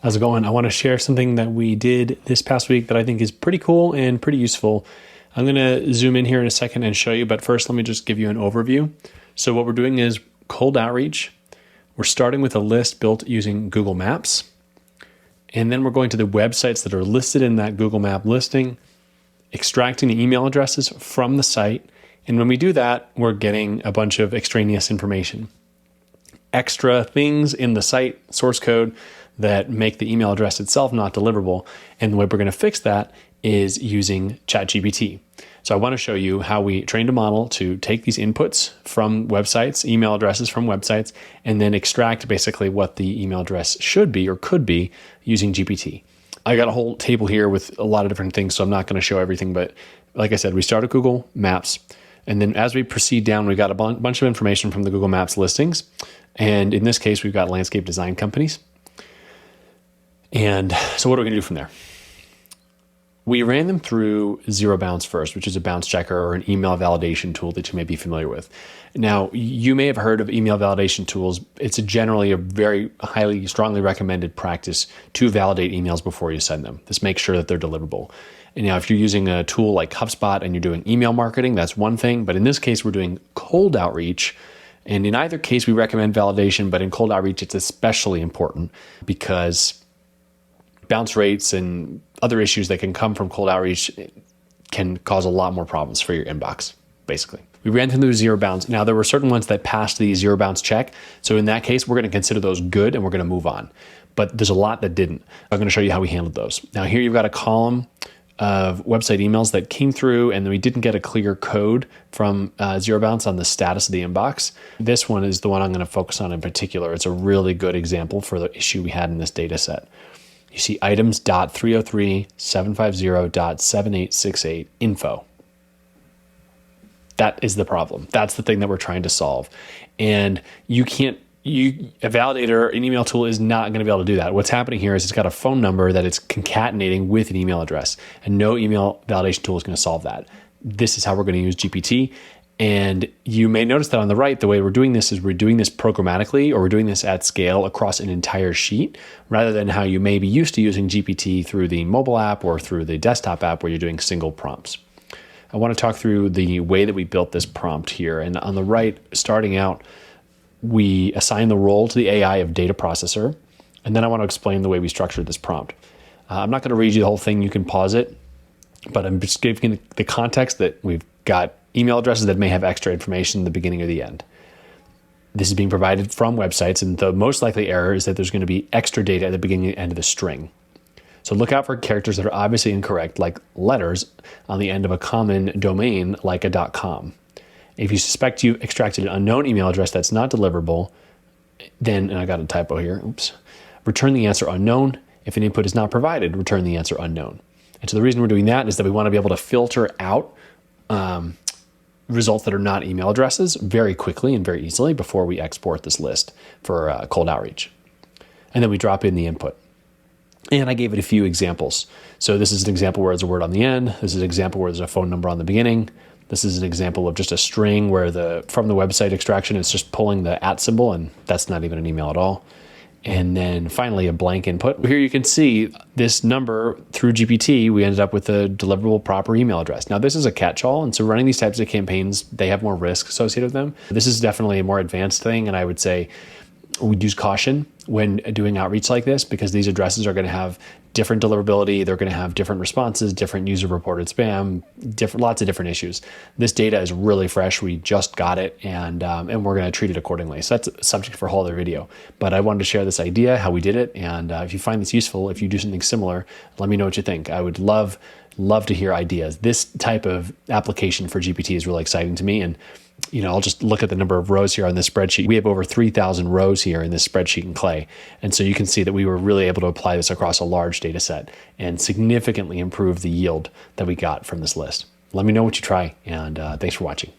How's it going? I want to share something that we did this past week that I think is pretty cool and pretty useful. I'm going to zoom in here in a second and show you, but first let me just give you an overview. So what we're doing is cold outreach. We're starting with a list built using Google Maps. And then we're going to the websites that are listed in that Google Map listing, extracting the email addresses from the site. And when we do that, we're getting a bunch of extraneous information, extra things in the site source code that make the email address itself not deliverable. And the way we're going to fix that is using ChatGPT. So I want to show you how we trained a model to take these inputs from websites, email addresses from websites, and then extract basically what the email address should be or could be using GPT. I got a whole table here with a lot of different things, so I'm not going to show everything. But like I said, we start at Google Maps. And then as we proceed down, we got a bunch of information from the Google Maps listings. And in this case, we've got landscape design companies. And so what are we going to do from there? We ran them through Zero Bounce first, which is a bounce checker or an email validation tool that you may be familiar with. Now, you may have heard of email validation tools. It's generally a very highly, strongly recommended practice to validate emails before you send them. This makes sure that they're deliverable. And now, if you're using a tool like HubSpot and you're doing email marketing, that's one thing. But in this case, we're doing cold outreach. And in either case, we recommend validation. But in cold outreach, it's especially important because bounce rates and other issues that can come from cold outreach can cause a lot more problems for your inbox, basically. We ran through Zero Bounce. Now, there were certain ones that passed the Zero Bounce check. So in that case, we're going to consider those good and we're going to move on. But there's a lot that didn't. I'm going to show you how we handled those. Now, here you've got a column of website emails that came through and we didn't get a clear code from Zero Bounce on the status of the inbox. This one is the one I'm going to focus on in particular. It's a really good example for the issue we had in this data set. You see items.303.750.7868 info. That is the problem. That's the thing that we're trying to solve. And a validator, an email tool is not going to be able to do that. What's happening here is it's got a phone number that it's concatenating with an email address, and no email validation tool is going to solve that. This is how we're going to use GPT. And you may notice that on the right, the way we're doing this is we're doing this programmatically, or we're doing this at scale across an entire sheet, rather than how you may be used to using GPT through the mobile app or through the desktop app where you're doing single prompts. I want to talk through the way that we built this prompt here. And on the right, starting out, we assign the role to the AI of data processor. And then I want to explain the way we structured this prompt. I'm not going to read you the whole thing. You can pause it. But I'm just giving the context that we've got email addresses that may have extra information in the beginning or the end. This is being provided from websites, and the most likely error is that there's going to be extra data at the beginning and end of the string. So look out for characters that are obviously incorrect, like letters on the end of a common domain like a .com. If you suspect you've extracted an unknown email address that's not deliverable, then, and I got a typo here, return the answer unknown. If an input is not provided, return the answer unknown. And so the reason we're doing that is that we want to be able to filter out results that are not email addresses very quickly and very easily before we export this list for cold outreach. And then we drop in the input. And I gave it a few examples. So this is an example where there's a word on the end. This is an example where there's a phone number on the beginning. This is an example of just a string where from the website extraction, it's just pulling the @ symbol, and that's not even an email at all. And then finally, a blank input. Here you can see this number through GPT, we ended up with a deliverable proper email address. Now, this is a catch-all, and so running these types of campaigns, they have more risk associated with them. This is definitely a more advanced thing, and I would say we'd use caution when doing outreach like this, because these addresses are going to have different deliverability. They're going to have different responses, different user-reported spam, lots of different issues. This data is really fresh. We just got it, and we're going to treat it accordingly. So that's a subject for a whole other video. But I wanted to share this idea, how we did it, and if you find this useful, if you do something similar, let me know what you think. I would love to hear ideas. This type of application for GPT is really exciting to me, and I'll just look at the number of rows here on this spreadsheet. We have over 3,000 rows here in this spreadsheet in Clay. And so you can see that we were really able to apply this across a large data set and significantly improve the yield that we got from this list. Let me know what you try, and thanks for watching.